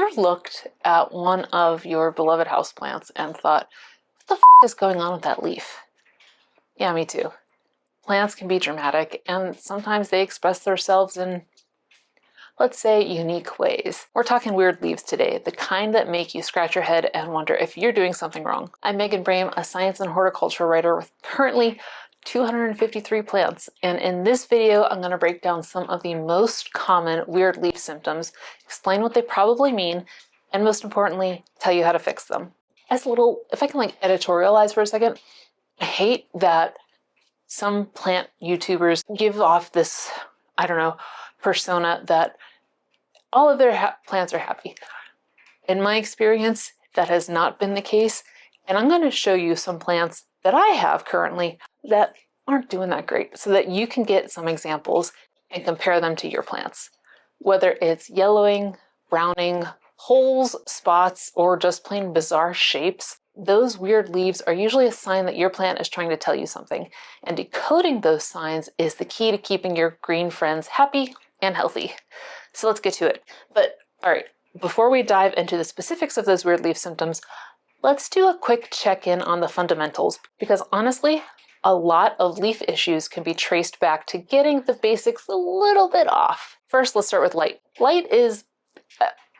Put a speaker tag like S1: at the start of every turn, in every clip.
S1: you ever looked at one of your beloved houseplants and thought, what the f is going on with that leaf? Yeah, me too. Plants can be dramatic, and sometimes they express themselves in, let's say, unique ways. We're talking weird leaves today, the kind that make you scratch your head and wonder if you're doing something wrong. I'm Megan Brame, a science and horticulture writer with currently 253 plants, and in this video I'm going to break down some of the most common weird leaf symptoms, explain what they probably mean, and most importantly, tell you how to fix them. As a little, if I can like editorialize for a second, I hate that some plant YouTubers give off this, I don't know, persona that all of their plants are happy. In my experience, that has not been the case, and I'm going to show you some plants that I have currently that aren't doing that great so that you can get some examples and compare them to your plants. Whether it's yellowing, browning, holes, spots, or just plain bizarre shapes, those weird leaves are usually a sign that your plant is trying to tell you something, and decoding those signs is the key to keeping your green friends happy and healthy. So let's get to it. But all right, before we dive into the specifics of those weird leaf symptoms, let's do a quick check-in on the fundamentals, because honestly, a lot of leaf issues can be traced back to getting the basics a little bit off. First, let's start with light. Light is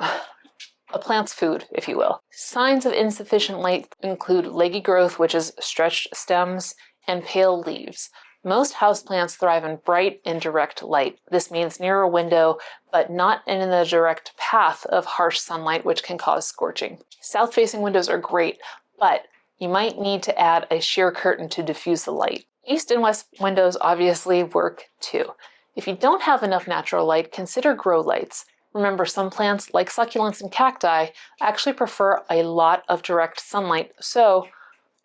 S1: a plant's food, if you will. Signs of insufficient light include leggy growth, which is stretched stems, and pale leaves. Most houseplants thrive in bright, indirect light. This means near a window, but not in the direct path of harsh sunlight, which can cause scorching. South-facing windows are great, but you might need to add a sheer curtain to diffuse the light. East and west windows obviously work too. If you don't have enough natural light, consider grow lights. Remember, some plants, like succulents and cacti, actually prefer a lot of direct sunlight, so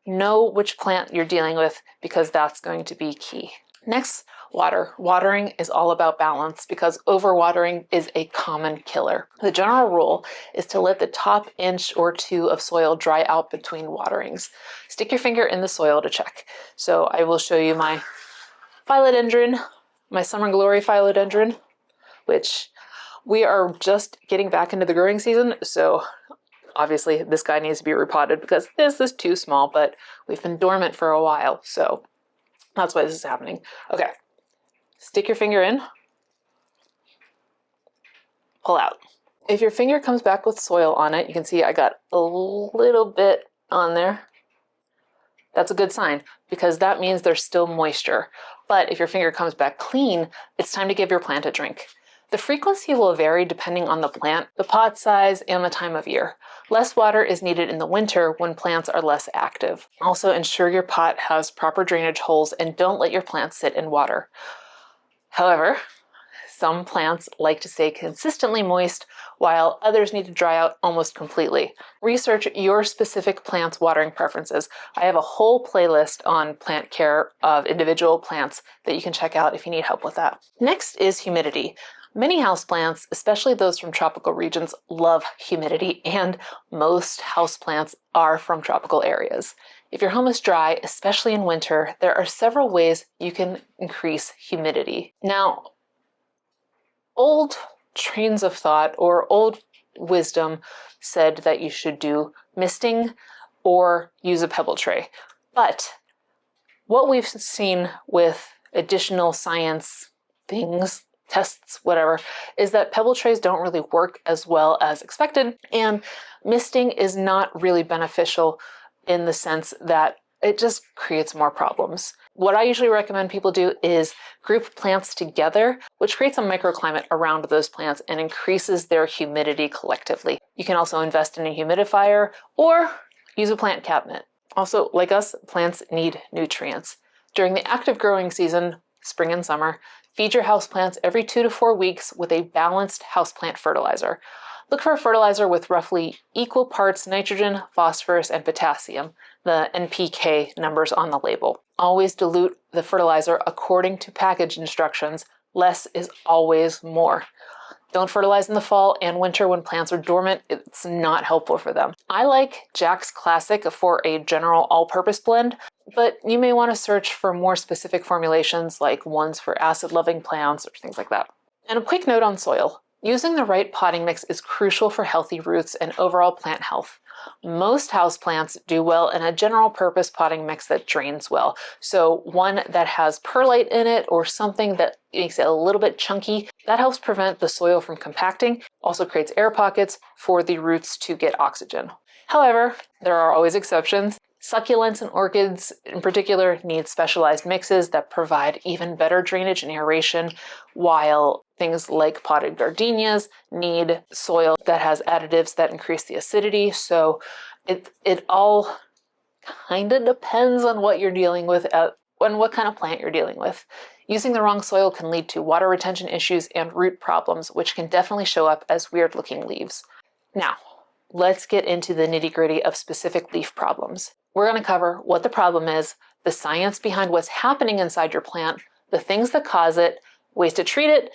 S1: know which plant you're dealing with because that's going to be key. Next, water. Watering is all about balance because overwatering is a common killer. The general rule is to let the top inch or two of soil dry out between waterings. Stick your finger in the soil to check. So I will show you my philodendron, my summer glory philodendron, which we are just getting back into the growing season, so obviously this guy needs to be repotted because this is too small, but we've been dormant for a while, so that's why this is happening. Okay, stick your finger in, pull out. If your finger comes back with soil on it, you can see I got a little bit on there. That's a good sign because that means there's still moisture. But if your finger comes back clean, it's time to give your plant a drink. The frequency will vary depending on the plant, the pot size, and the time of year. Less water is needed in the winter when plants are less active. Also, ensure your pot has proper drainage holes and don't let your plants sit in water. However, some plants like to stay consistently moist, while others need to dry out almost completely. Research your specific plant's watering preferences. I have a whole playlist on plant care of individual plants that you can check out if you need help with that. Next is humidity. Many houseplants, especially those from tropical regions, love humidity, and most houseplants are from tropical areas. If your home is dry, especially in winter, there are several ways you can increase humidity. Now, old trains of thought or old wisdom said that you should do misting or use a pebble tray. But what we've seen with additional science things, tests, whatever, is that pebble trays don't really work as well as expected, and misting is not really beneficial in the sense that it just creates more problems. What I usually recommend people do is group plants together, which creates a microclimate around those plants and increases their humidity collectively. You can also invest in a humidifier or use a plant cabinet. Also, like us, plants need nutrients. During the active growing season, spring and summer, feed your houseplants every 2 to 4 weeks with a balanced houseplant fertilizer. Look for a fertilizer with roughly equal parts nitrogen, phosphorus, and potassium, the NPK numbers on the label. Always dilute the fertilizer according to package instructions. Less is always more. Don't fertilize in the fall and winter when plants are dormant. It's not helpful for them. I like Jack's Classic for a general all-purpose blend, but you may want to search for more specific formulations like ones for acid-loving plants or things like that. And a quick note on soil. Using the right potting mix is crucial for healthy roots and overall plant health. Most houseplants do well in a general purpose potting mix that drains well. So one that has perlite in it or something that makes it a little bit chunky, that helps prevent the soil from compacting, also creates air pockets for the roots to get oxygen. However, there are always exceptions. Succulents and orchids in particular need specialized mixes that provide even better drainage and aeration, while things like potted gardenias need soil that has additives that increase the acidity. So it all kind of depends on what you're dealing with and what kind of plant you're dealing with. Using the wrong soil can lead to water retention issues and root problems, which can definitely show up as weird looking leaves. Now, let's get into the nitty-gritty of specific leaf problems. We're going to cover what the problem is, the science behind what's happening inside your plant, the things that cause it, ways to treat it,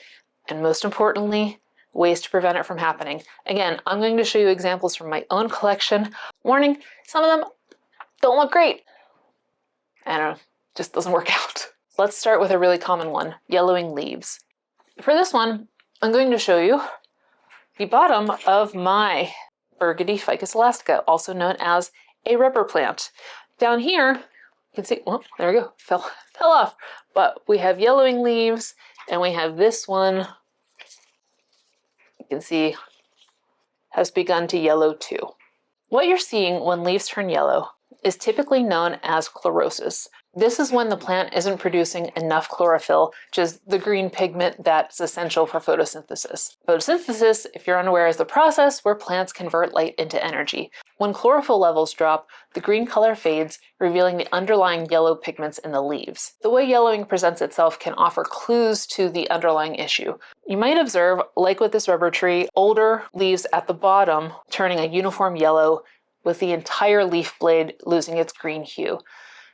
S1: and most importantly, ways to prevent it from happening. Again, I'm going to show you examples from my own collection. Warning, some of them don't look great. I don't know, just doesn't work out. Let's start with a really common one, yellowing leaves. For this one, I'm going to show you the bottom of my Burgundy Ficus elastica, also known as a rubber plant. Down here, you can see, well, there we go, fell off. But we have yellowing leaves, and we have this one, you can see, has begun to yellow too. What you're seeing when leaves turn yellow is typically known as chlorosis. This is when the plant isn't producing enough chlorophyll, which is the green pigment that's essential for photosynthesis. Photosynthesis, if you're unaware, is the process where plants convert light into energy. When chlorophyll levels drop, the green color fades, revealing the underlying yellow pigments in the leaves. The way yellowing presents itself can offer clues to the underlying issue. You might observe, like with this rubber tree, older leaves at the bottom turning a uniform yellow, with the entire leaf blade losing its green hue.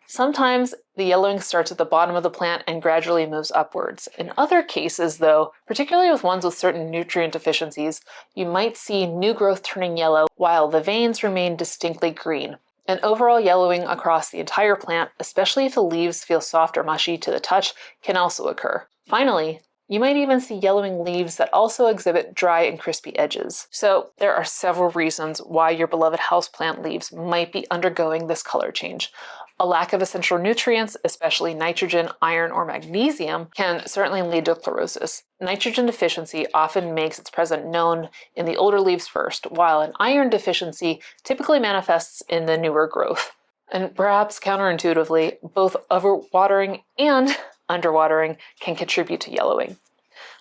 S1: Sometimes the yellowing starts at the bottom of the plant and gradually moves upwards. In other cases, though, particularly with ones with certain nutrient deficiencies, you might see new growth turning yellow while the veins remain distinctly green. An overall yellowing across the entire plant, especially if the leaves feel soft or mushy to the touch, can also occur. Finally, you might even see yellowing leaves that also exhibit dry and crispy edges. So there are several reasons why your beloved houseplant leaves might be undergoing this color change. A lack of essential nutrients, especially nitrogen, iron, or magnesium, can certainly lead to chlorosis. Nitrogen deficiency often makes its presence known in the older leaves first, while an iron deficiency typically manifests in the newer growth. And perhaps counterintuitively, both overwatering and underwatering can contribute to yellowing.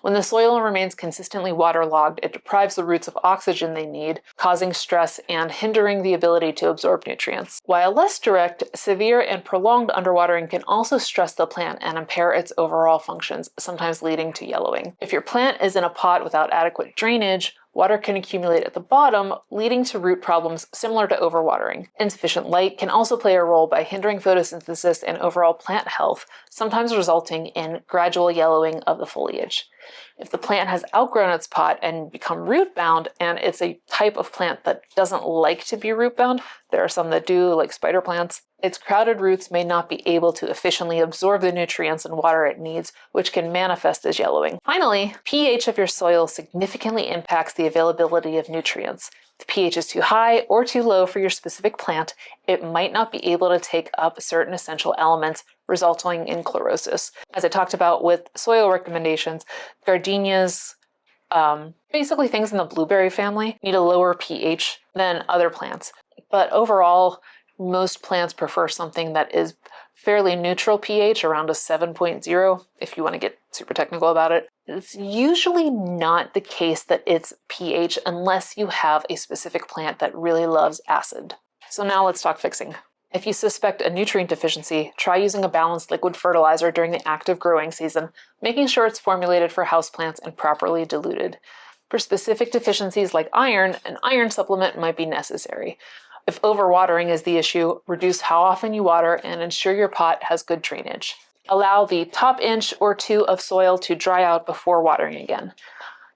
S1: When the soil remains consistently waterlogged, it deprives the roots of oxygen they need, causing stress and hindering the ability to absorb nutrients. While less direct, severe and prolonged underwatering can also stress the plant and impair its overall functions, sometimes leading to yellowing. If your plant is in a pot without adequate drainage, water can accumulate at the bottom, leading to root problems similar to overwatering. Insufficient light can also play a role by hindering photosynthesis and overall plant health, sometimes resulting in gradual yellowing of the foliage. If the plant has outgrown its pot and become root-bound, and it's a type of plant that doesn't like to be root-bound, there are some that do, like spider plants, its crowded roots may not be able to efficiently absorb the nutrients and water it needs, which can manifest as yellowing. Finally, pH of your soil significantly impacts the availability of nutrients. If the pH is too high or too low for your specific plant, it might not be able to take up certain essential elements, resulting in chlorosis. As I talked about with soil recommendations, gardenias, basically things in the blueberry family, need a lower pH than other plants. But overall, most plants prefer something that is fairly neutral pH, around a 7.0, if you want to get super technical about it. It's usually not the case that it's pH unless you have a specific plant that really loves acid. So now let's talk fixing. If you suspect a nutrient deficiency, try using a balanced liquid fertilizer during the active growing season, making sure it's formulated for houseplants and properly diluted. For specific deficiencies like iron, an iron supplement might be necessary. If overwatering is the issue, reduce how often you water and ensure your pot has good drainage. Allow the top inch or two of soil to dry out before watering again.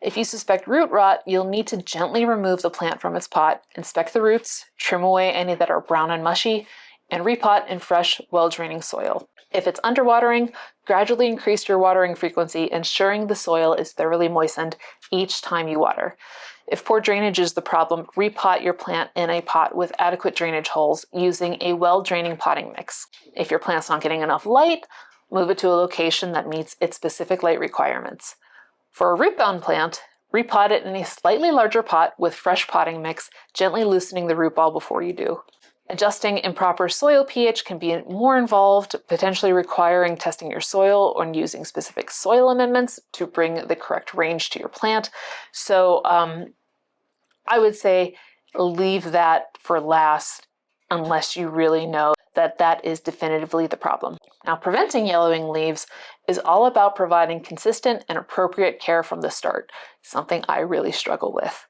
S1: If you suspect root rot, you'll need to gently remove the plant from its pot, inspect the roots, trim away any that are brown and mushy, and repot in fresh, well-draining soil. If it's underwatering, gradually increase your watering frequency, ensuring the soil is thoroughly moistened each time you water. If poor drainage is the problem, repot your plant in a pot with adequate drainage holes using a well-draining potting mix. If your plant's not getting enough light, move it to a location that meets its specific light requirements. For a root-bound plant, repot it in a slightly larger pot with fresh potting mix, gently loosening the root ball before you do. Adjusting improper soil pH can be more involved, potentially requiring testing your soil or using specific soil amendments to bring the correct range to your plant. So I would say leave that for last unless you really know that that is definitively the problem. Now, preventing yellowing leaves is all about providing consistent and appropriate care from the start, something I really struggle with.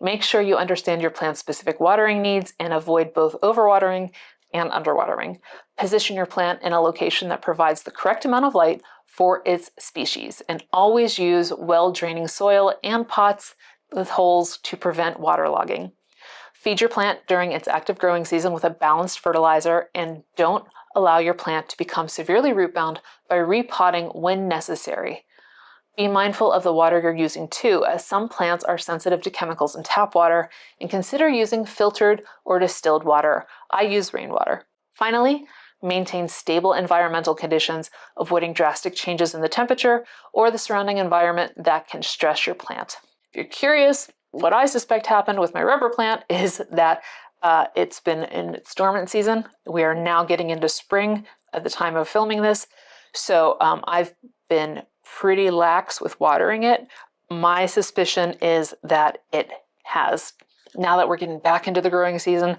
S1: Make sure you understand your plant's specific watering needs and avoid both overwatering and underwatering. Position your plant in a location that provides the correct amount of light for its species, and always use well-draining soil and pots with holes to prevent waterlogging. Feed your plant during its active growing season with a balanced fertilizer, and don't allow your plant to become severely root-bound by repotting when necessary. Be mindful of the water you're using too, as some plants are sensitive to chemicals in tap water, and consider using filtered or distilled water. I use rainwater. Finally, maintain stable environmental conditions, avoiding drastic changes in the temperature or the surrounding environment that can stress your plant. If you're curious, what I suspect happened with my rubber plant is that it's been in its dormant season. We are now getting into spring at the time of filming this, so I've been pretty lax with watering it. My suspicion is that it has, now that we're getting back into the growing season,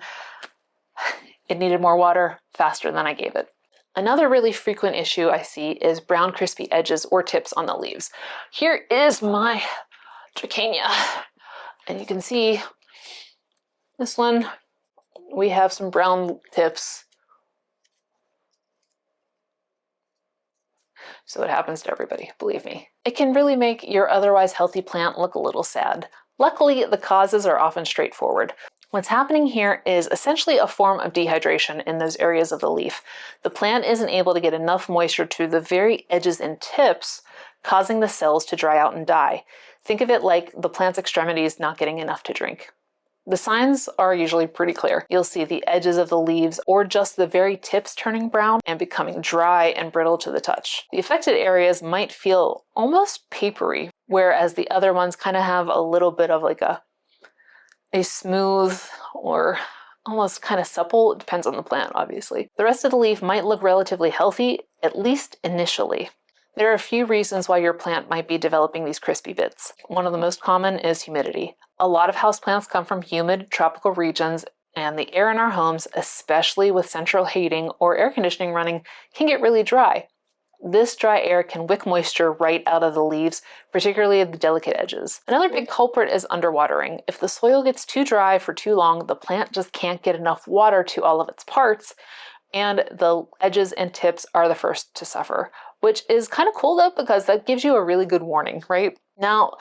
S1: it needed more water faster than I gave it. Another really frequent issue I see is brown crispy edges or tips on the leaves. Here is my Trichania, and you can see this one, we have some brown tips. So it happens to everybody, believe me. It can really make your otherwise healthy plant look a little sad. Luckily, the causes are often straightforward. What's happening here is essentially a form of dehydration in those areas of the leaf. The plant isn't able to get enough moisture to the very edges and tips, causing the cells to dry out and die. Think of it like the plant's extremities not getting enough to drink. The signs are usually pretty clear. You'll see the edges of the leaves or just the very tips turning brown and becoming dry and brittle to the touch. The affected areas might feel almost papery, whereas the other ones kind of have a little bit of like a smooth or almost kind of supple. It depends on the plant, obviously. The rest of the leaf might look relatively healthy, at least initially. There are a few reasons why your plant might be developing these crispy bits. One of the most common is humidity. A lot of houseplants come from humid, tropical regions, and the air in our homes, especially with central heating or air conditioning running, can get really dry. This dry air can wick moisture right out of the leaves, particularly at the delicate edges. Another big culprit is underwatering. If the soil gets too dry for too long, the plant just can't get enough water to all of its parts, and the edges and tips are the first to suffer, which is kind of cool though, because that gives you a really good warning, right? Now,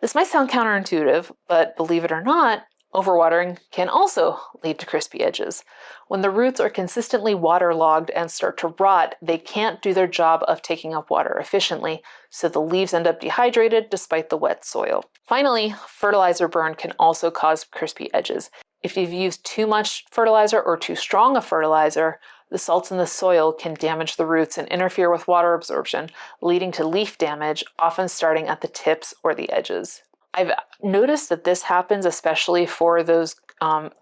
S1: this might sound counterintuitive, but believe it or not, overwatering can also lead to crispy edges. When the roots are consistently waterlogged and start to rot, they can't do their job of taking up water efficiently, so the leaves end up dehydrated despite the wet soil. Finally, fertilizer burn can also cause crispy edges. If you've used too much fertilizer or too strong a fertilizer, the salts in the soil can damage the roots and interfere with water absorption, leading to leaf damage, often starting at the tips or the edges. I've noticed that this happens especially for those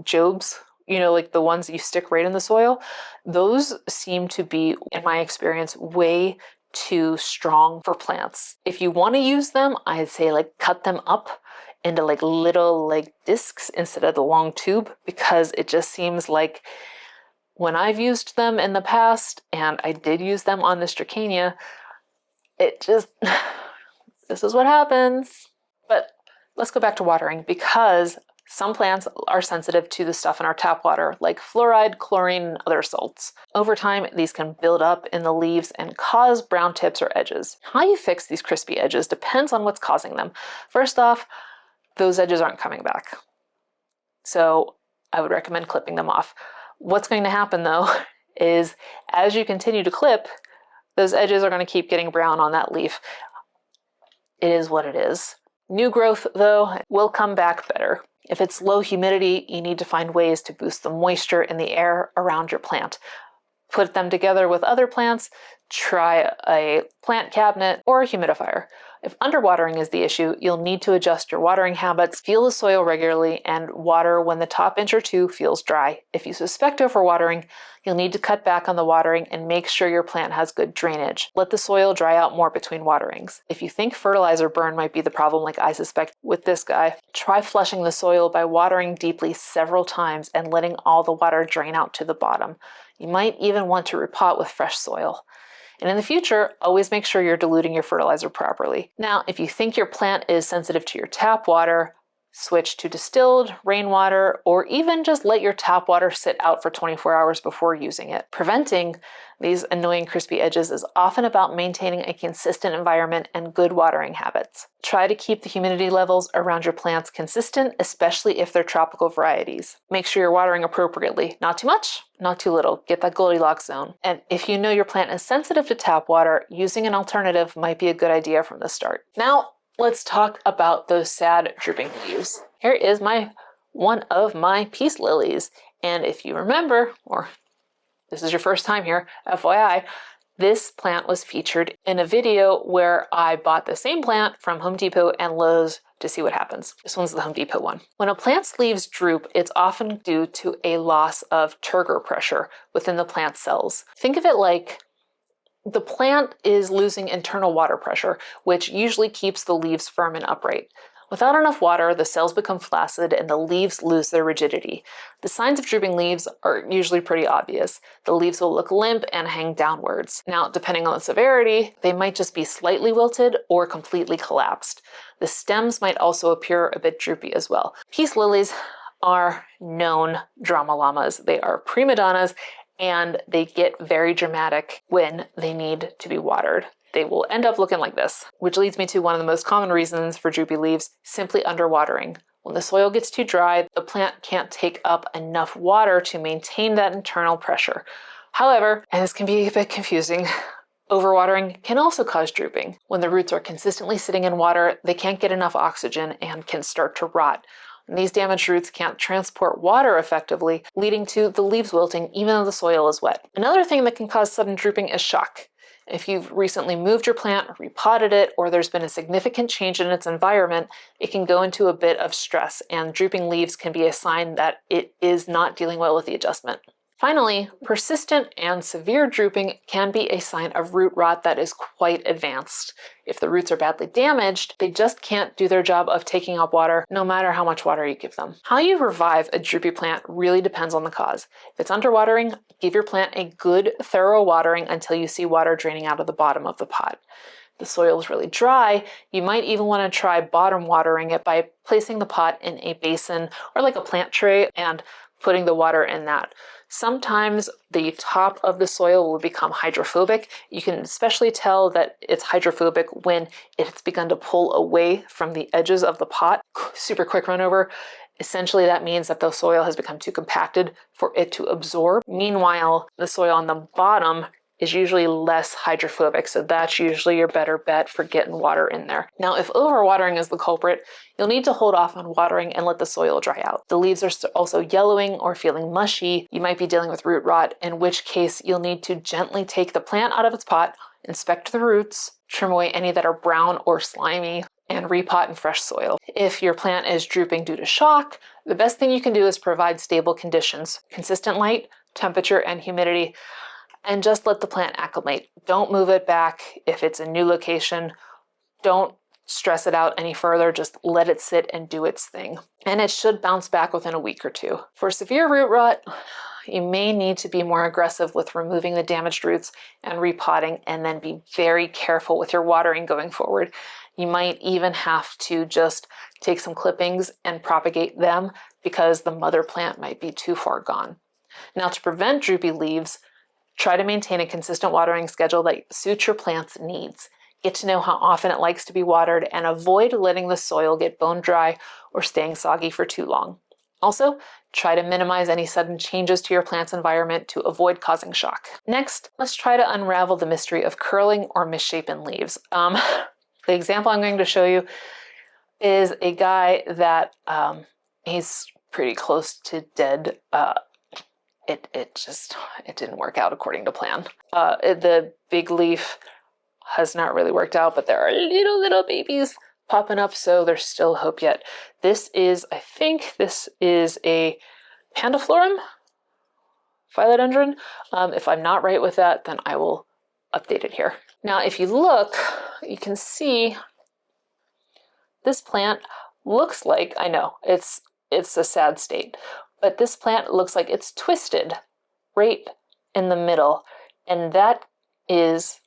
S1: jobs, you know, like the ones that you stick right in the soil. Those seem to be, in my experience, way too strong for plants. If you want to use them, I'd say like cut them up into like little like discs instead of the long tube, because it just seems like when I've used them in the past, and I did use them on this Trichania, it just, this is what happens. But let's go back to watering, because some plants are sensitive to the stuff in our tap water, like fluoride, chlorine, and other salts. Over time, these can build up in the leaves and cause brown tips or edges. How you fix these crispy edges depends on what's causing them. First off, those edges aren't coming back, so I would recommend clipping them off. What's going to happen though is as you continue to clip, those edges are going to keep getting brown on that leaf. It is what it is. New growth though will come back better. If it's low humidity, you need to find ways to boost the moisture in the air around your plant. Put them together with other plants, try a plant cabinet or a humidifier. If underwatering is the issue, you'll need to adjust your watering habits, feel the soil regularly, and water when the top inch or two feels dry. If you suspect overwatering, you'll need to cut back on the watering and make sure your plant has good drainage. Let the soil dry out more between waterings. If you think fertilizer burn might be the problem like I suspect with this guy, try flushing the soil by watering deeply several times and letting all the water drain out to the bottom. You might even want to repot with fresh soil. And in the future, always make sure you're diluting your fertilizer properly. Now, if you think your plant is sensitive to your tap water, switch to distilled, rainwater, or even just let your tap water sit out for 24 hours before using it. Preventing these annoying crispy edges is often about maintaining a consistent environment and good watering habits. Try to keep the humidity levels around your plants consistent, especially if they're tropical varieties. Make sure you're watering appropriately. Not too much, not too little. Get that Goldilocks zone. And if you know your plant is sensitive to tap water, using an alternative might be a good idea from the start. Now, let's talk about those sad drooping leaves. Here is one of my peace lilies. And if you remember, or this is your first time here, FYI, this plant was featured in a video where I bought the same plant from Home Depot and Lowe's to see what happens. This one's the Home Depot one. When a plant's leaves droop, it's often due to a loss of turgor pressure within the plant cells. Think of it like the plant is losing internal water pressure, which usually keeps the leaves firm and upright. Without enough water, the cells become flaccid and the leaves lose their rigidity. The signs of drooping leaves are usually pretty obvious. The leaves will look limp and hang downwards. Now, depending on the severity, they might just be slightly wilted or completely collapsed. The stems might also appear a bit droopy as well. Peace lilies are known drama llamas. They are prima donnas and they get very dramatic when they need to be watered. They will end up looking like this, which leads me to one of the most common reasons for droopy leaves, simply underwatering. When the soil gets too dry, the plant can't take up enough water to maintain that internal pressure. However, and this can be a bit confusing, overwatering can also cause drooping. When the roots are consistently sitting in water, they can't get enough oxygen and can start to rot. And these damaged roots can't transport water effectively, leading to the leaves wilting even though the soil is wet. Another thing that can cause sudden drooping is shock. If you've recently moved your plant, repotted it, or there's been a significant change in its environment, it can go into a bit of stress, and drooping leaves can be a sign that it is not dealing well with the adjustment. Finally, persistent and severe drooping can be a sign of root rot that is quite advanced. If the roots are badly damaged, they just can't do their job of taking up water, no matter how much water you give them. How you revive a droopy plant really depends on the cause. If it's underwatering, give your plant a good, thorough watering until you see water draining out of the bottom of the pot. If the soil is really dry, you might even want to try bottom watering it by placing the pot in a basin or like a plant tray and putting the water in that. Sometimes the top of the soil will become hydrophobic. You can especially tell that it's hydrophobic when it's begun to pull away from the edges of the pot. Super quick run over. Essentially, that means that the soil has become too compacted for it to absorb. Meanwhile, the soil on the bottom is usually less hydrophobic, so that's usually your better bet for getting water in there. Now, if overwatering is the culprit, you'll need to hold off on watering and let the soil dry out. The leaves are also yellowing or feeling mushy. You might be dealing with root rot, in which case you'll need to gently take the plant out of its pot, inspect the roots, trim away any that are brown or slimy, and repot in fresh soil. If your plant is drooping due to shock, the best thing you can do is provide stable conditions, consistent light, temperature, and humidity, and just let the plant acclimate. Don't move it back if it's a new location. Don't stress it out any further. Just let it sit and do its thing. And it should bounce back within a week or two. For severe root rot, you may need to be more aggressive with removing the damaged roots and repotting, and then be very careful with your watering going forward. You might even have to just take some clippings and propagate them because the mother plant might be too far gone. Now, to prevent droopy leaves, try to maintain a consistent watering schedule that suits your plant's needs. Get to know how often it likes to be watered and avoid letting the soil get bone dry or staying soggy for too long. Also, try to minimize any sudden changes to your plant's environment to avoid causing shock. Next, let's try to unravel the mystery of curling or misshapen leaves. The example I'm going to show you is a guy that he's pretty close to dead. It didn't work out according to plan. The big leaf has not really worked out, but there are little babies popping up, so there's still hope yet. I think this is a Pandiflorum philodendron. If I'm not right with that, then I will update it here. Now, if you look, you can see this plant looks like, I know, it's a sad state, but this plant looks like it's twisted right in the middle, and that is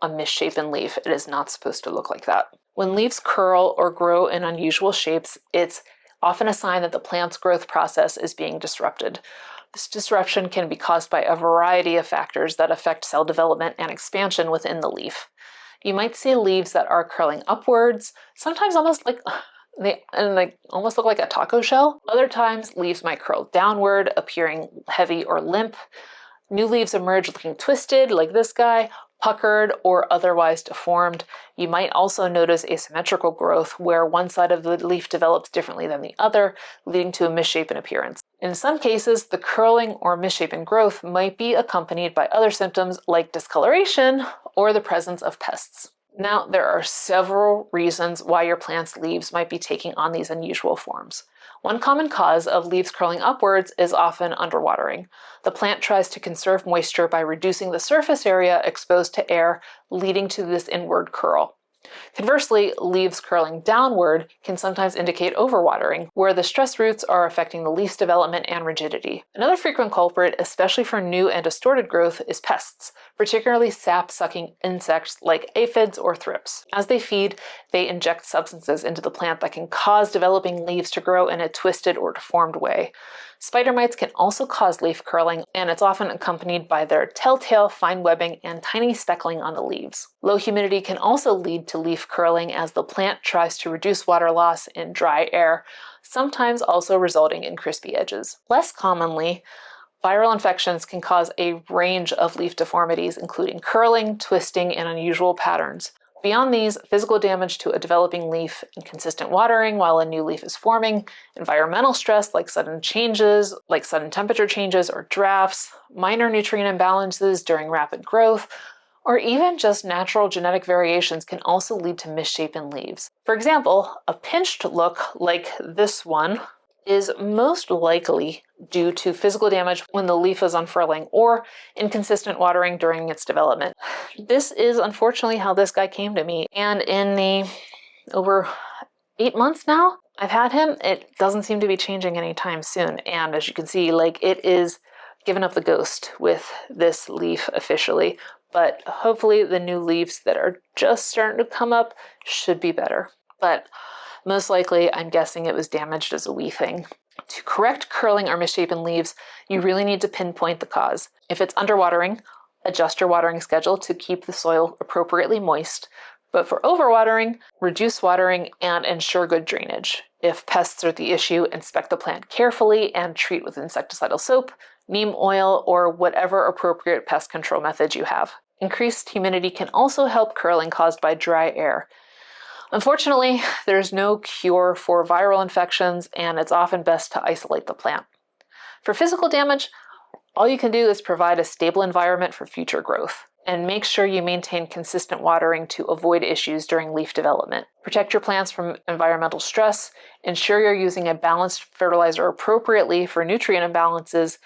S1: a misshapen leaf. It is not supposed to look like that. When leaves curl or grow in unusual shapes, it's often a sign that the plant's growth process is being disrupted. This disruption can be caused by a variety of factors that affect cell development and expansion within the leaf. You might see leaves that are curling upwards, sometimes almost like they almost look like a taco shell. Other times, leaves might curl downward, appearing heavy or limp. New leaves emerge looking twisted, like this guy, puckered, or otherwise deformed. You might also notice asymmetrical growth, where one side of the leaf develops differently than the other, leading to a misshapen appearance. In some cases, the curling or misshapen growth might be accompanied by other symptoms like discoloration or the presence of pests. Now, there are several reasons why your plant's leaves might be taking on these unusual forms. One common cause of leaves curling upwards is often underwatering. The plant tries to conserve moisture by reducing the surface area exposed to air, leading to this inward curl. Conversely, leaves curling downward can sometimes indicate overwatering, where the stress roots are affecting the leaf's development and rigidity. Another frequent culprit, especially for new and distorted growth, is pests, particularly sap-sucking insects like aphids or thrips. As they feed, they inject substances into the plant that can cause developing leaves to grow in a twisted or deformed way. Spider mites can also cause leaf curling, and it's often accompanied by their telltale fine webbing and tiny speckling on the leaves. Low humidity can also lead to leaf curling as the plant tries to reduce water loss in dry air, sometimes also resulting in crispy edges. Less commonly, viral infections can cause a range of leaf deformities, including curling, twisting, and unusual patterns. Beyond these, physical damage to a developing leaf, inconsistent watering while a new leaf is forming, environmental stress like sudden temperature changes or drafts, minor nutrient imbalances during rapid growth, or even just natural genetic variations can also lead to misshapen leaves. For example, a pinched look like this one is most likely due to physical damage when the leaf is unfurling or inconsistent watering during its development. This is unfortunately how this guy came to me, and in the over 8 months now I've had him, it doesn't seem to be changing anytime soon, and as you can see, it is giving up the ghost with this leaf officially, but hopefully the new leaves that are just starting to come up should be better. But most likely, I'm guessing it was damaged as a wee thing. To correct curling or misshapen leaves, you really need to pinpoint the cause. If it's underwatering, adjust your watering schedule to keep the soil appropriately moist. But for overwatering, reduce watering and ensure good drainage. If pests are the issue, inspect the plant carefully and treat with insecticidal soap, neem oil, or whatever appropriate pest control methods you have. Increased humidity can also help curling caused by dry air. Unfortunately, there's no cure for viral infections, and it's often best to isolate the plant. For physical damage, all you can do is provide a stable environment for future growth, and make sure you maintain consistent watering to avoid issues during leaf development. Protect your plants from environmental stress, ensure you're using a balanced fertilizer appropriately for nutrient imbalances,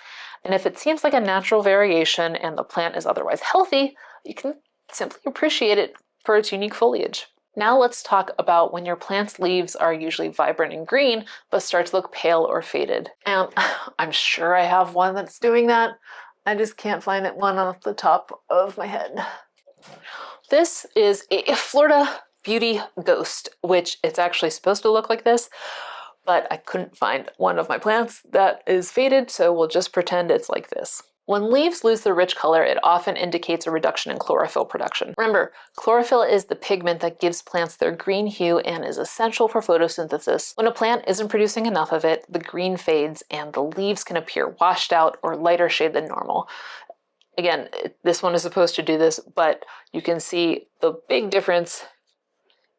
S1: and if it seems like a natural variation and the plant is otherwise healthy, you can simply appreciate it for its unique foliage. Now let's talk about when your plant's leaves are usually vibrant and green, but start to look pale or faded. And I'm sure I have one that's doing that. I just can't find one off the top of my head. This is a Florida Beauty Ghost, which it's actually supposed to look like this, but I couldn't find one of my plants that is faded, so we'll just pretend it's like this. When leaves lose their rich color, it often indicates a reduction in chlorophyll production. Remember, chlorophyll is the pigment that gives plants their green hue and is essential for photosynthesis. When a plant isn't producing enough of it, the green fades and the leaves can appear washed out or lighter shade than normal. Again, this one is supposed to do this, but you can see the big difference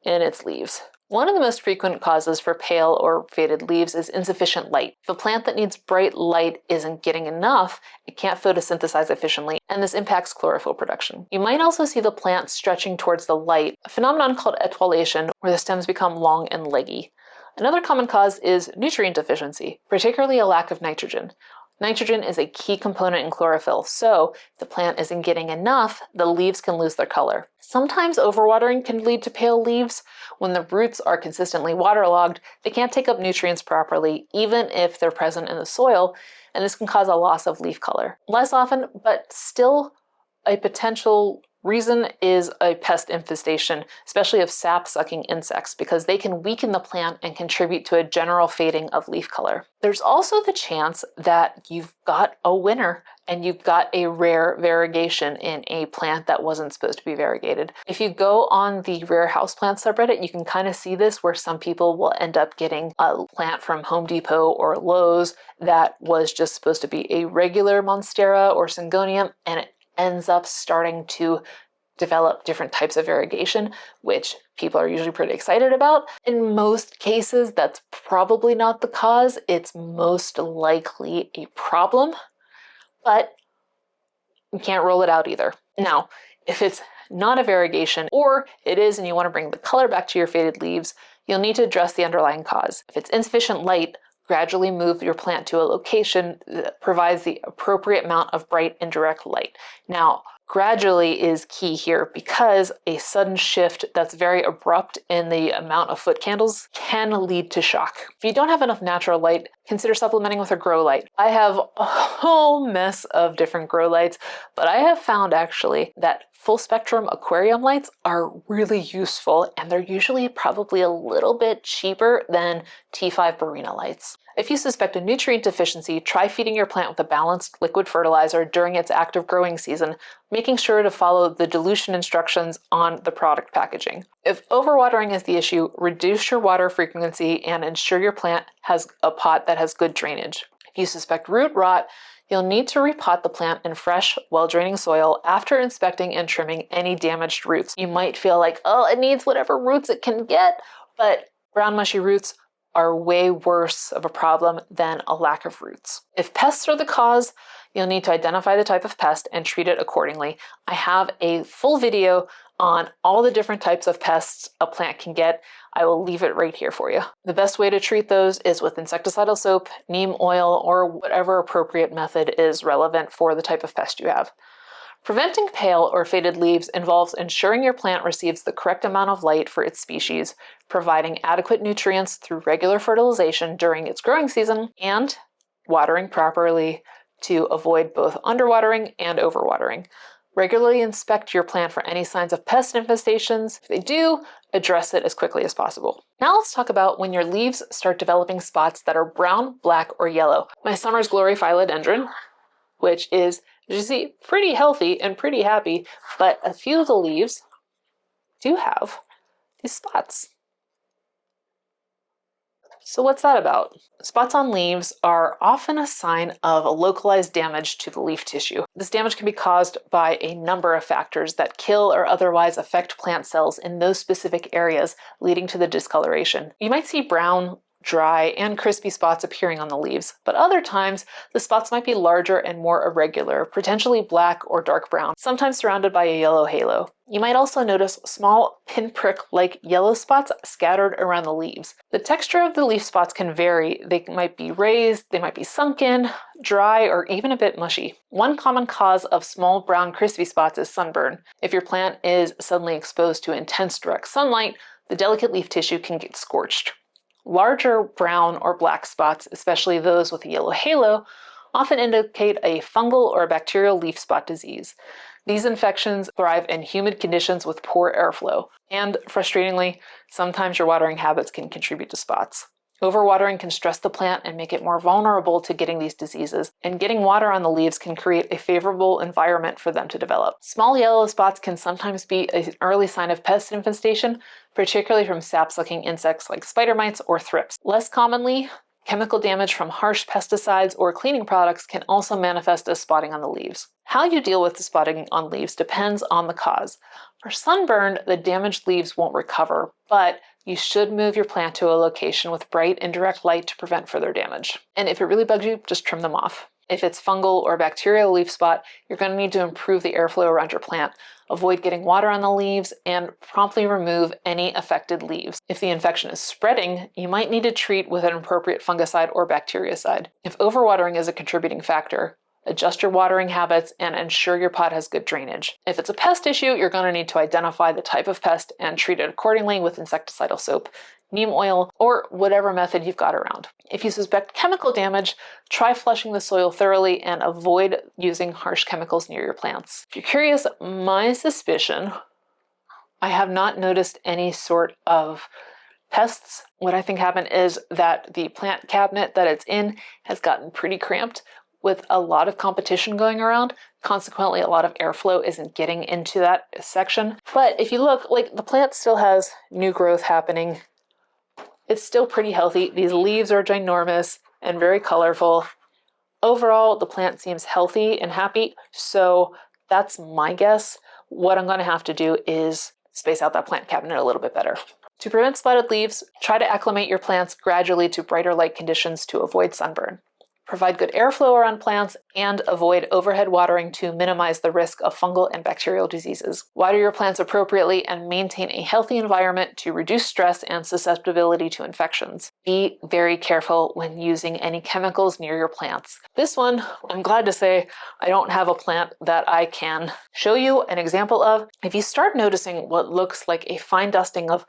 S1: in its leaves. One of the most frequent causes for pale or faded leaves is insufficient light. If a plant that needs bright light isn't getting enough, it can't photosynthesize efficiently, and this impacts chlorophyll production. You might also see the plant stretching towards the light, a phenomenon called etoilation, where the stems become long and leggy. Another common cause is nutrient deficiency, particularly a lack of nitrogen. Nitrogen is a key component in chlorophyll, so if the plant isn't getting enough, the leaves can lose their color. Sometimes overwatering can lead to pale leaves. When the roots are consistently waterlogged, they can't take up nutrients properly, even if they're present in the soil, and this can cause a loss of leaf color. Less often, but still a potential reason is a pest infestation, especially of sap-sucking insects, because they can weaken the plant and contribute to a general fading of leaf color. There's also the chance that you've got a winner and you've got a rare variegation in a plant that wasn't supposed to be variegated. If you go on the rare houseplant subreddit, you can kind of see this, where some people will end up getting a plant from Home Depot or Lowe's that was just supposed to be a regular Monstera or Syngonium, and it ends up starting to develop different types of variegation, which people are usually pretty excited about. In most cases, that's probably not the cause. It's most likely a problem, but you can't rule it out either. Now, if it's not a variegation, or it is and you want to bring the color back to your faded leaves, you'll need to address the underlying cause. If it's insufficient light, gradually move your plant to a location that provides the appropriate amount of bright and direct light. Now, gradually is key here, because a sudden shift that's very abrupt in the amount of foot candles can lead to shock. If you don't have enough natural light, consider supplementing with a grow light. I have a whole mess of different grow lights, but I have found actually that full spectrum aquarium lights are really useful, and they're usually probably a little bit cheaper than T5 Barina lights. If you suspect a nutrient deficiency, try feeding your plant with a balanced liquid fertilizer during its active growing season, making sure to follow the dilution instructions on the product packaging. If overwatering is the issue, reduce your water frequency and ensure your plant has a pot that has good drainage. If you suspect root rot, you'll need to repot the plant in fresh, well-draining soil after inspecting and trimming any damaged roots. You might feel like, oh, it needs whatever roots it can get, but brown mushy roots are way worse of a problem than a lack of roots. If pests are the cause, you'll need to identify the type of pest and treat it accordingly. I have a full video on all the different types of pests a plant can get. I will leave it right here for you. The best way to treat those is with insecticidal soap, neem oil, or whatever appropriate method is relevant for the type of pest you have. Preventing pale or faded leaves involves ensuring your plant receives the correct amount of light for its species, providing adequate nutrients through regular fertilization during its growing season, and watering properly to avoid both underwatering and overwatering. Regularly inspect your plant for any signs of pest infestations. If they do, address it as quickly as possible. Now let's talk about when your leaves start developing spots that are brown, black, or yellow. My summer's glory philodendron, which is, as you see, pretty healthy and pretty happy, but a few of the leaves do have these spots. So what's that about? Spots on leaves are often a sign of a localized damage to the leaf tissue. This damage can be caused by a number of factors that kill or otherwise affect plant cells in those specific areas, leading to the discoloration. You might see brown, dry, and crispy spots appearing on the leaves, but other times the spots might be larger and more irregular, potentially black or dark brown, sometimes surrounded by a yellow halo. You might also notice small pinprick-like yellow spots scattered around the leaves. The texture of the leaf spots can vary. They might be raised, they might be sunken, dry, or even a bit mushy. One common cause of small brown crispy spots is sunburn. If your plant is suddenly exposed to intense direct sunlight, the delicate leaf tissue can get scorched. Larger brown or black spots, especially those with a yellow halo, often indicate a fungal or bacterial leaf spot disease. These infections thrive in humid conditions with poor airflow, and frustratingly, sometimes your watering habits can contribute to spots. Overwatering can stress the plant and make it more vulnerable to getting these diseases, and getting water on the leaves can create a favorable environment for them to develop. Small yellow spots can sometimes be an early sign of pest infestation, particularly from sap-sucking insects like spider mites or thrips. Less commonly, chemical damage from harsh pesticides or cleaning products can also manifest as spotting on the leaves. How you deal with the spotting on leaves depends on the cause. For sunburn, the damaged leaves won't recover, but you should move your plant to a location with bright indirect light to prevent further damage. And if it really bugs you, just trim them off. If it's fungal or bacterial leaf spot, you're going to need to improve the airflow around your plant, avoid getting water on the leaves, and promptly remove any affected leaves. If the infection is spreading, you might need to treat with an appropriate fungicide or bactericide. If overwatering is a contributing factor, adjust your watering habits and ensure your pot has good drainage. If it's a pest issue, you're going to need to identify the type of pest and treat it accordingly with insecticidal soap, neem oil, or whatever method you've got around. If you suspect chemical damage, try flushing the soil thoroughly and avoid using harsh chemicals near your plants. If you're curious, my suspicion, I have not noticed any sort of pests. What I think happened is that the plant cabinet that it's in has gotten pretty cramped with a lot of competition going around. Consequently, a lot of airflow isn't getting into that section. But if you look, like, the plant still has new growth happening. It's still pretty healthy. These leaves are ginormous and very colorful. Overall, the plant seems healthy and happy, so that's my guess. What I'm going to have to do is space out that plant cabinet a little bit better. To prevent spotted leaves, try to acclimate your plants gradually to brighter light conditions to avoid sunburn. Provide good airflow around plants and avoid overhead watering to minimize the risk of fungal and bacterial diseases. Water your plants appropriately and maintain a healthy environment to reduce stress and susceptibility to infections. Be very careful when using any chemicals near your plants. This one, I'm glad to say, I don't have a plant that I can show you an example of. If you start noticing what looks like a fine dusting of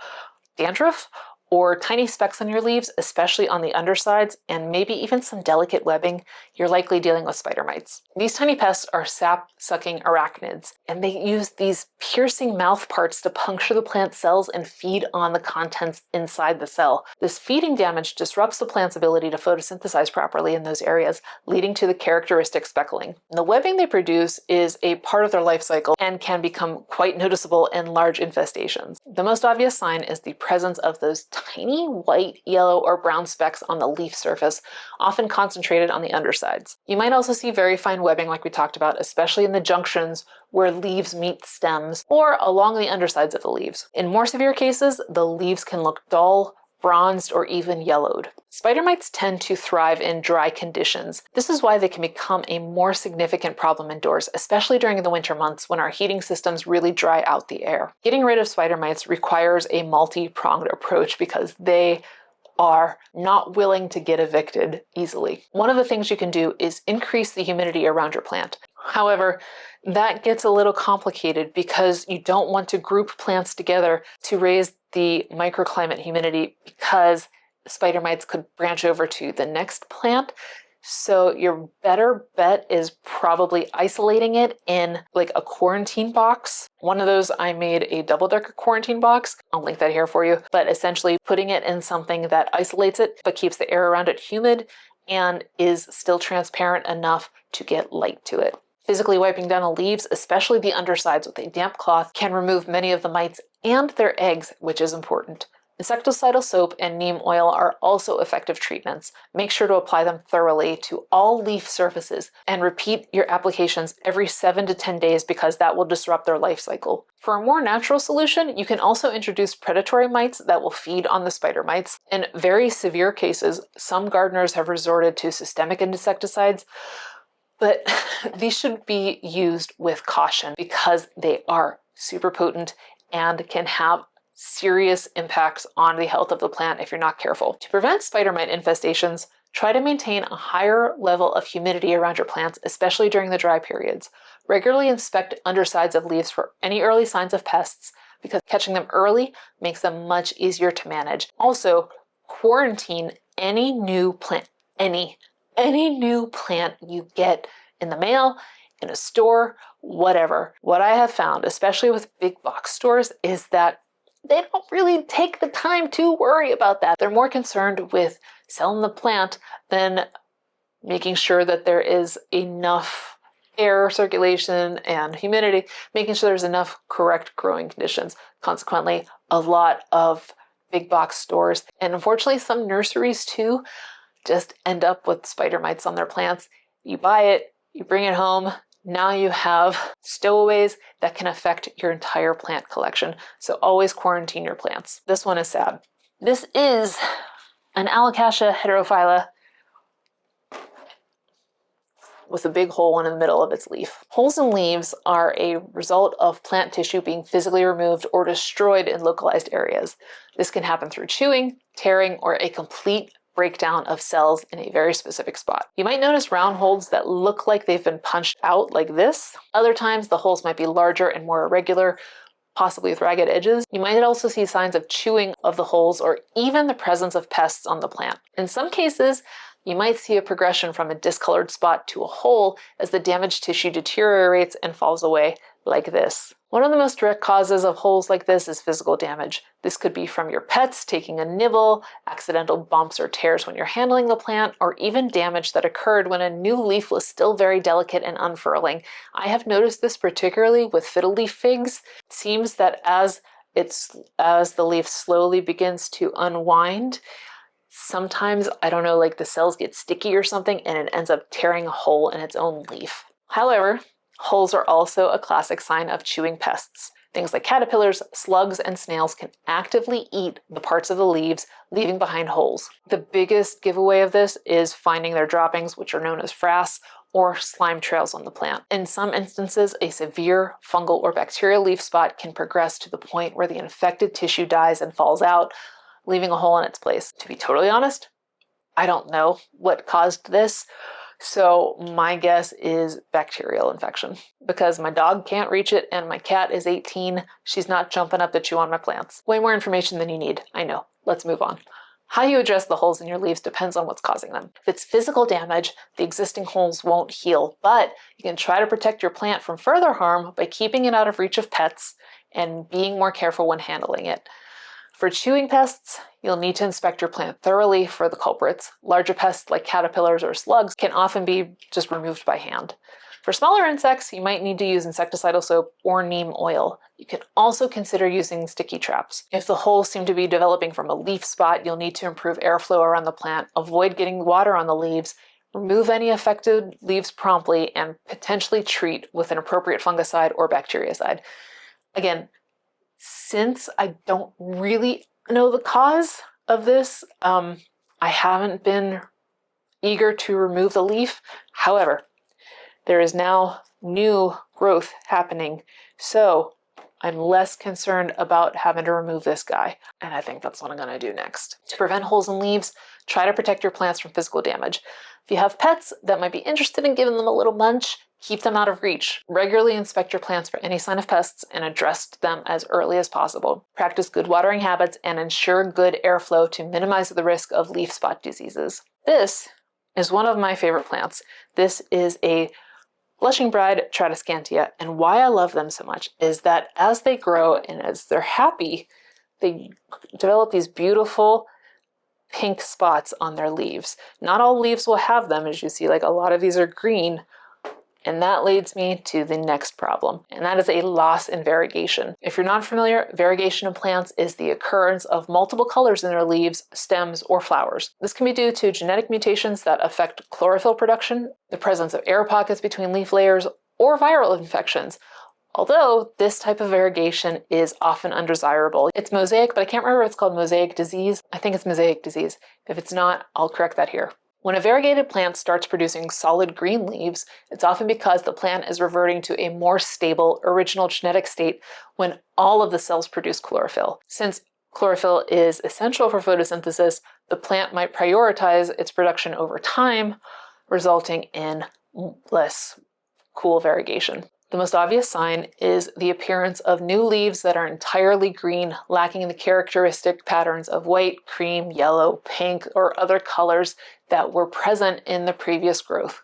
S1: dandruff or tiny specks on your leaves, especially on the undersides, and maybe even some delicate webbing, you're likely dealing with spider mites. These tiny pests are sap-sucking arachnids, and they use these piercing mouth parts to puncture the plant cells and feed on the contents inside the cell. This feeding damage disrupts the plant's ability to photosynthesize properly in those areas, leading to the characteristic speckling. The webbing they produce is a part of their life cycle and can become quite noticeable in large infestations. The most obvious sign is the presence of those tiny white, yellow, or brown specks on the leaf surface, often concentrated on the undersides. You might also see very fine webbing like we talked about, especially in the junctions where leaves meet stems or along the undersides of the leaves. In more severe cases, the leaves can look dull, bronzed, or even yellowed. Spider mites tend to thrive in dry conditions. This is why they can become a more significant problem indoors, especially during the winter months when our heating systems really dry out the air. Getting rid of spider mites requires a multi-pronged approach because they are not willing to get evicted easily. One of the things you can do is increase the humidity around your plant. However, that gets a little complicated because you don't want to group plants together to raise the microclimate humidity because spider mites could branch over to the next plant. So your better bet is probably isolating it in like a quarantine box. One of those, I made a double-decker quarantine box. I'll link that here for you. But essentially putting it in something that isolates it but keeps the air around it humid and is still transparent enough to get light to it. Physically wiping down the leaves, especially the undersides with a damp cloth, can remove many of the mites and their eggs, which is important. Insecticidal soap and neem oil are also effective treatments. Make sure to apply them thoroughly to all leaf surfaces and repeat your applications every 7 to 10 days because that will disrupt their life cycle. For a more natural solution, you can also introduce predatory mites that will feed on the spider mites. In very severe cases, some gardeners have resorted to systemic insecticides, but these should be used with caution because they are super potent and can have serious impacts on the health of the plant if you're not careful. To prevent spider mite infestations, try to maintain a higher level of humidity around your plants, especially during the dry periods. Regularly inspect undersides of leaves for any early signs of pests because catching them early makes them much easier to manage. Also, quarantine any new plant, any new plant you get in the mail, in a store, whatever. What I have found, especially with big box stores, is that they don't really take the time to worry about that. They're more concerned with selling the plant than making sure that there is enough air circulation and humidity, making sure there's enough correct growing conditions. Consequently, a lot of big box stores, and unfortunately some nurseries too, just end up with spider mites on their plants. You buy it, you bring it home, now you have stowaways that can affect your entire plant collection. So always quarantine your plants. This one is sad. This is an Alocasia heterophylla with a big hole in the middle of its leaf. Holes in leaves are a result of plant tissue being physically removed or destroyed in localized areas. This can happen through chewing, tearing, or a complete breakdown of cells in a very specific spot. You might notice round holes that look like they've been punched out like this. Other times the holes might be larger and more irregular, possibly with ragged edges. You might also see signs of chewing of the holes or even the presence of pests on the plant. In some cases, you might see a progression from a discolored spot to a hole as the damaged tissue deteriorates and falls away like this. One of the most direct causes of holes like this is physical damage. This could be from your pets taking a nibble, accidental bumps or tears when you're handling the plant, or even damage that occurred when a new leaf was still very delicate and unfurling. I have noticed this particularly with fiddle leaf figs. It seems that as the leaf slowly begins to unwind, sometimes, I don't know, like the cells get sticky or something and it ends up tearing a hole in its own leaf. However, holes are also a classic sign of chewing pests. Things like caterpillars, slugs, and snails can actively eat the parts of the leaves, leaving behind holes. The biggest giveaway of this is finding their droppings, which are known as frass, or slime trails on the plant. In some instances, a severe fungal or bacterial leaf spot can progress to the point where the infected tissue dies and falls out, leaving a hole in its place. To be totally honest, I don't know what caused this, so my guess is bacterial infection. Because my dog can't reach it and my cat is 18, she's not jumping up to chew on my plants. Way more information than you need, I know. Let's move on. How you address the holes in your leaves depends on what's causing them. If it's physical damage, the existing holes won't heal, but you can try to protect your plant from further harm by keeping it out of reach of pets and being more careful when handling it. For chewing pests, you'll need to inspect your plant thoroughly for the culprits. Larger pests like caterpillars or slugs can often be just removed by hand. For smaller insects, you might need to use insecticidal soap or neem oil. You can also consider using sticky traps. If the holes seem to be developing from a leaf spot, you'll need to improve airflow around the plant, avoid getting water on the leaves, remove any affected leaves promptly, and potentially treat with an appropriate fungicide or bactericide. Again, since I don't really know the cause of this, I haven't been eager to remove the leaf. However, there is now new growth happening, so I'm less concerned about having to remove this guy, and I think that's what I'm going to do next. To prevent holes in leaves, try to protect your plants from physical damage. If you have pets that might be interested in giving them a little munch, keep them out of reach. Regularly inspect your plants for any sign of pests and address them as early as possible. Practice good watering habits and ensure good airflow to minimize the risk of leaf spot diseases. This is one of my favorite plants. This is a Blushing Bride Tradescantia, and why I love them so much is that as they grow and as they're happy, they develop these beautiful pink spots on their leaves. Not all leaves will have them, as you see, like a lot of these are green, and that leads me to the next problem, and that is a loss in variegation. If you're not familiar, variegation in plants is the occurrence of multiple colors in their leaves, stems, or flowers. This can be due to genetic mutations that affect chlorophyll production, the presence of air pockets between leaf layers, or viral infections. Although this type of variegation is often undesirable. It's mosaic, but I can't remember if it's called mosaic disease. I think it's mosaic disease. If it's not, I'll correct that here. When a variegated plant starts producing solid green leaves, it's often because the plant is reverting to a more stable original genetic state when all of the cells produce chlorophyll. Since chlorophyll is essential for photosynthesis, the plant might prioritize its production over time, resulting in less cool variegation. The most obvious sign is the appearance of new leaves that are entirely green, lacking the characteristic patterns of white, cream, yellow, pink, or other colors that were present in the previous growth.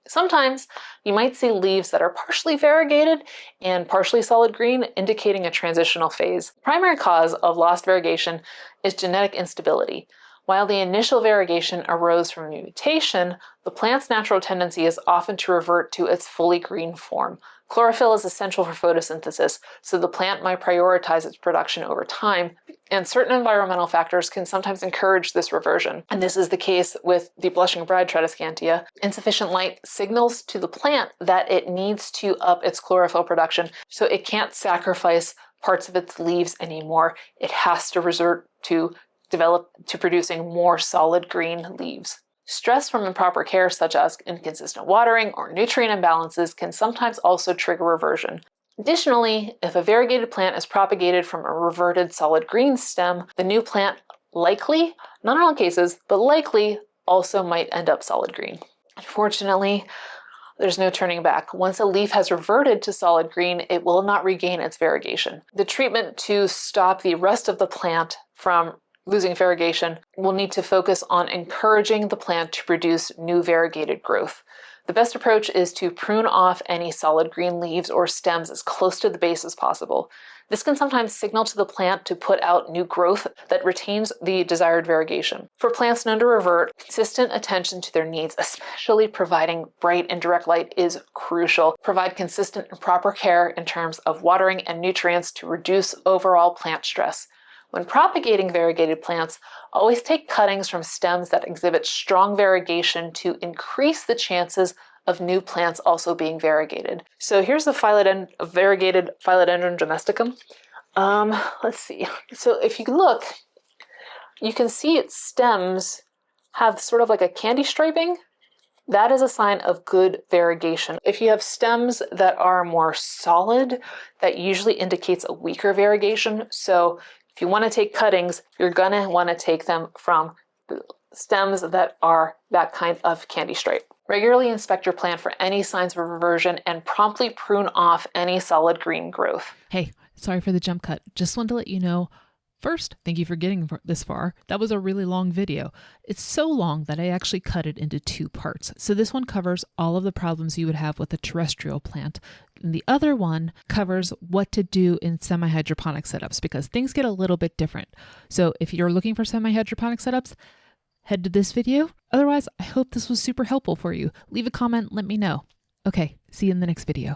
S1: Sometimes you might see leaves that are partially variegated and partially solid green, indicating a transitional phase. The primary cause of lost variegation is genetic instability. While the initial variegation arose from mutation, the plant's natural tendency is often to revert to its fully green form. Chlorophyll is essential for photosynthesis, so the plant might prioritize its production over time, and certain environmental factors can sometimes encourage this reversion. And this is the case with the blushing bride Tradescantia. Insufficient light signals to the plant that it needs to up its chlorophyll production, so it can't sacrifice parts of its leaves anymore. It has to resort to producing more solid green leaves. Stress from improper care, such as inconsistent watering or nutrient imbalances, can sometimes also trigger reversion. Additionally, if a variegated plant is propagated from a reverted solid green stem, the new plant likely, not in all cases, but likely also might end up solid green. Unfortunately, there's no turning back. Once a leaf has reverted to solid green, it will not regain its variegation. The treatment to stop the rest of the plant from losing variegation will need to focus on encouraging the plant to produce new variegated growth. The best approach is to prune off any solid green leaves or stems as close to the base as possible. This can sometimes signal to the plant to put out new growth that retains the desired variegation. For plants known to revert, consistent attention to their needs, especially providing bright and direct light, is crucial. Provide consistent and proper care in terms of watering and nutrients to reduce overall plant stress. When propagating variegated plants, always take cuttings from stems that exhibit strong variegation to increase the chances of new plants also being variegated. So here's the variegated Philodendron domesticum. Let's see. So if you look, you can see its stems have sort of like a candy striping. That is a sign of good variegation. If you have stems that are more solid, that usually indicates a weaker variegation. So if you want to take cuttings, you're going to want to take them from stems that are that kind of candy stripe. Regularly inspect your plant for any signs of reversion and promptly prune off any solid green growth.
S2: Hey, sorry for the jump cut. Just wanted to let you know. First, thank you for getting this far. That was a really long video. It's so long that I actually cut it into 2 parts. So this one covers all of the problems you would have with a terrestrial plant. And the other one covers what to do in semi-hydroponic setups, because things get a little bit different. So if you're looking for semi-hydroponic setups, head to this video. Otherwise, I hope this was super helpful for you. Leave a comment, let me know. Okay, see you in the next video.